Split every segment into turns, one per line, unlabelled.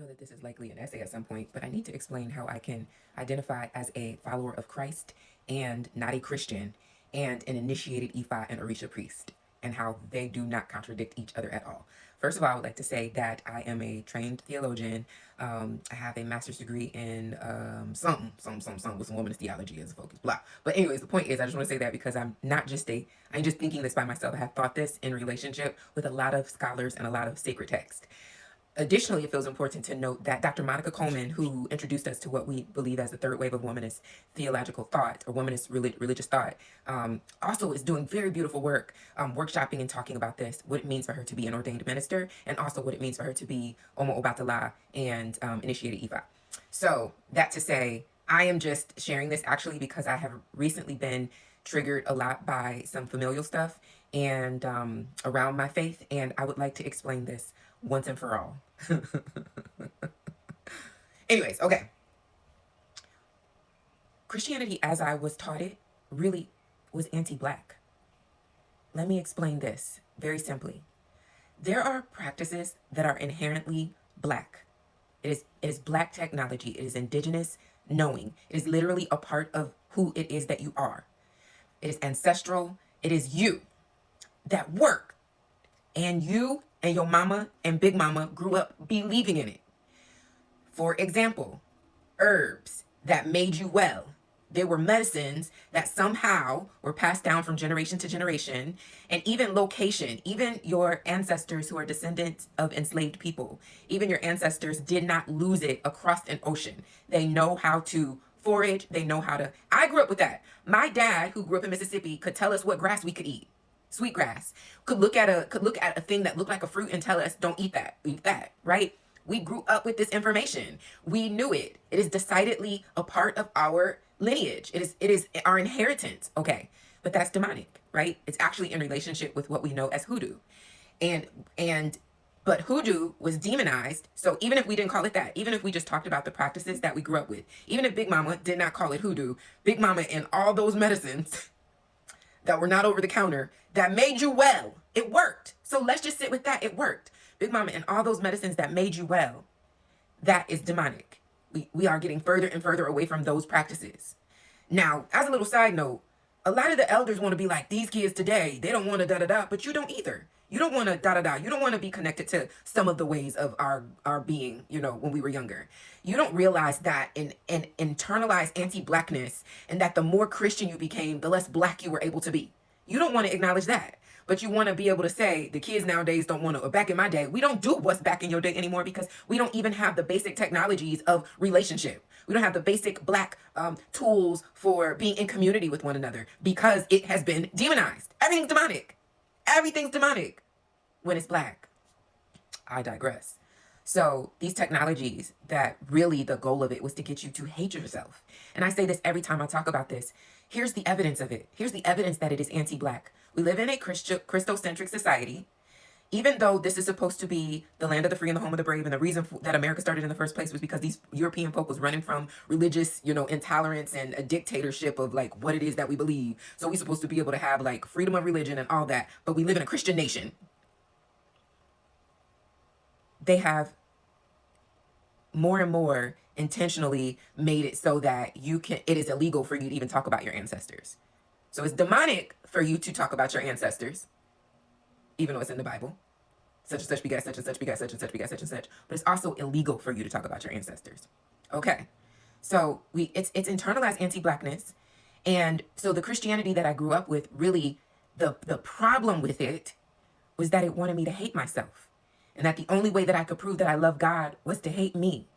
know that this is likely an essay at some point, but I need to explain how I can identify as a follower of Christ and not a Christian and an initiated Ifa and Orisa priest, and how they do not contradict each other at all. First of all, I would like to say that I am a trained theologian. I have a master's degree in something with some womanist theology as a focus, blah. But anyways, the point is, I just want to say that because I'm just thinking this by myself. I have thought this in relationship with a lot of scholars and a lot of sacred text. Additionally, it feels important to note that Dr. Monica Coleman, who introduced us to what we believe as the third wave of womanist theological thought or womanist religious thought, also is doing very beautiful work, workshopping and talking about this, what it means for her to be an ordained minister, and also what it means for her to be Omo Obatala and initiated Ifa. So that to say, I am just sharing this actually because I have recently been triggered a lot by some familial stuff and around my faith, and I would like to explain this once and for all. Anyways, okay. Christianity, as I was taught it, really was anti-Black. Let me explain this very simply. There are practices that are inherently Black. It is Black technology. It is indigenous knowing. It is literally a part of who it is that you are. It is ancestral. It is you that work. And you and your mama and big mama grew up believing in it. For example, herbs that made you well. There were medicines that somehow were passed down from generation to generation, and even location, even your ancestors who are descendants of enslaved people, even your ancestors did not lose it across an ocean. They know how to forage. They know how to, I grew up with that. My dad, who grew up in Mississippi, could tell us what grass we could eat. Sweetgrass. Could look at a thing that looked like a fruit and tell us, don't eat that, right? We grew up with this information. We knew it. It is decidedly a part of our lineage. It is our inheritance. Okay. But that's demonic, right? It's actually in relationship with what we know as Hoodoo. But Hoodoo was demonized. So even if we didn't call it that, even if we just talked about the practices that we grew up with, even if Big Mama did not call it Hoodoo, Big Mama and all those medicines that were not over the counter, that made you well. It worked. So let's just sit with that. It worked. Big Mama and all those medicines that made you well, that is demonic. We are getting further and further away from those practices. Now, as a little side note, a lot of the elders want to be like, these kids today, they don't want to da-da-da, but you don't either. You don't want to da-da-da. You don't want to be connected to some of the ways of our being, when we were younger. You don't realize that in internalized anti-Blackness, and that the more Christian you became, the less Black you were able to be. You don't want to acknowledge that. But you want to be able to say, the kids nowadays don't want to, or back in my day, we don't do what's back in your day anymore because we don't even have the basic technologies of relationship. We don't have the basic Black tools for being in community with one another because it has been demonized. Everything's demonic. Everything's demonic when it's Black. I digress. So these technologies that really the goal of it was to get you to hate yourself. And I say this every time I talk about this. Here's the evidence of it. Here's the evidence that it is anti-Black. We live in a Christocentric society. Even though this is supposed to be the land of the free and the home of the brave, and the reason that America started in the first place was because these European folk was running from religious, intolerance and a dictatorship of like what it is that we believe. So we're supposed to be able to have like freedom of religion and all that. But we live in a Christian nation. They have more and more intentionally made it so that it is illegal for you to even talk about your ancestors. So it's demonic for you to talk about your ancestors, even though it's in the Bible. Such and such begat such and such begat such and such begat such and such. But it's also illegal for you to talk about your ancestors. Okay. So it's internalized anti-Blackness. And so the Christianity that I grew up with, really the problem with it was that it wanted me to hate myself. And that the only way that I could prove that I love God was to hate me.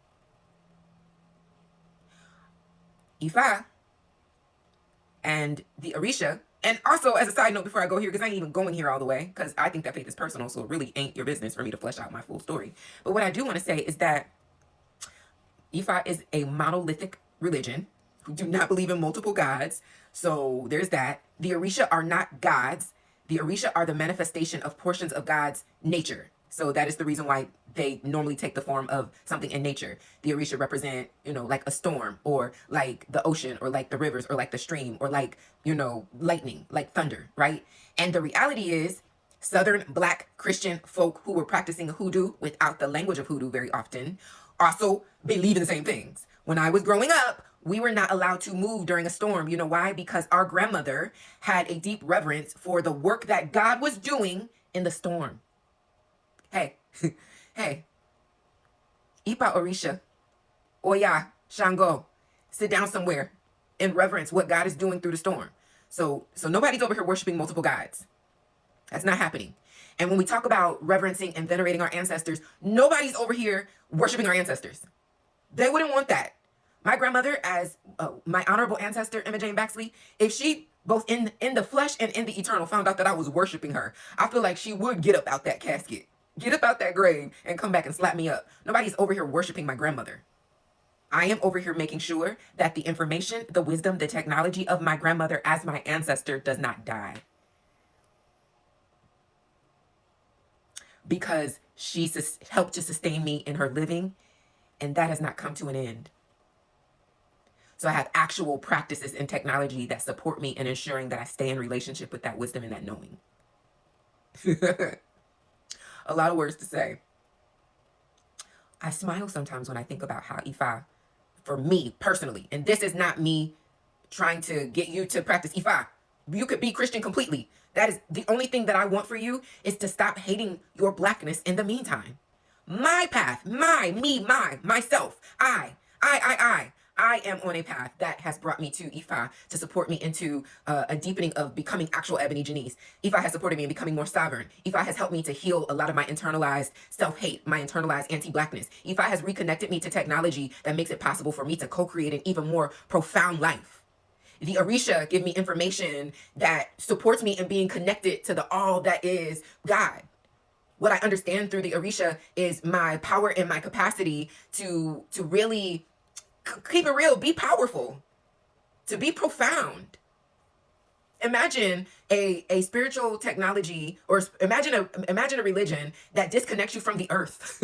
Ifa and the Orisa, and also as a side note before I go here, because I ain't even going here all the way, because I think that faith is personal, so it really ain't your business for me to flesh out my full story. But what I do want to say is that Ifa is a monolithic religion who do not believe in multiple gods. So there's that. The Orisa are not gods. The Orisa are the manifestation of portions of God's nature. So that is the reason why they normally take the form of something in nature. The Orisa represent, like a storm, or like the ocean, or like the rivers, or like the stream, or like, lightning, like thunder, right? And the reality is, Southern Black Christian folk who were practicing Hoodoo without the language of Hoodoo very often also believe in the same things. When I was growing up, we were not allowed to move during a storm. You know why? Because our grandmother had a deep reverence for the work that God was doing in the storm. Hey, hey, Ipa Orisha, Oya, Shango, sit down somewhere and reverence what God is doing through the storm. So nobody's over here worshiping multiple gods. That's not happening. And when we talk about reverencing and venerating our ancestors, nobody's over here worshiping our ancestors. They wouldn't want that. My grandmother, as my honorable ancestor, Emma Jane Baxley, if she, both in the flesh and in the eternal, found out that I was worshiping her, I feel like she would get up out that casket, get up out that grave, and come back and slap me up. Nobody's over here worshiping my grandmother. I am over here making sure that the information, the wisdom, the technology of my grandmother as my ancestor does not die. Because she helped to sustain me in her living, and that has not come to an end. So I have actual practices and technology that support me in ensuring that I stay in relationship with that wisdom and that knowing. A lot of words to say. I smile sometimes when I think about how Ifa, for me personally, and this is not me trying to get you to practice Ifa. You could be Christian completely. That is the only thing that I want for you, is to stop hating your blackness in the meantime. My path, myself, I am on a path that has brought me to Ifa to support me into a deepening of becoming actual Ebony Janice. Ifa has supported me in becoming more sovereign. Ifa has helped me to heal a lot of my internalized self-hate, my internalized anti-blackness. Ifa has reconnected me to technology that makes it possible for me to co-create an even more profound life. The Orisa give me information that supports me in being connected to the all that is God. What I understand through the Orisa is my power and my capacity to really keep it real, be powerful, to be profound. Imagine a spiritual technology, or imagine a religion that disconnects you from the earth.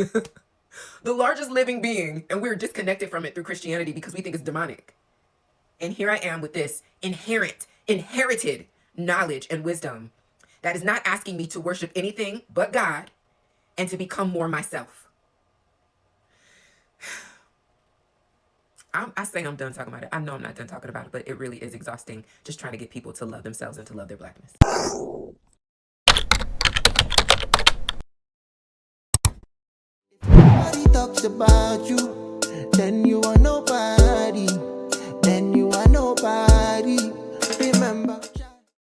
The largest living being, and we're disconnected from it through Christianity because we think it's demonic. And here I am with this inherited knowledge and wisdom that is not asking me to worship anything but God and to become more myself. I say I'm done talking about it. I know I'm not done talking about it, but it really is exhausting just trying to get people to love themselves and to love their blackness.
Nobody talks about you, then you are nobody.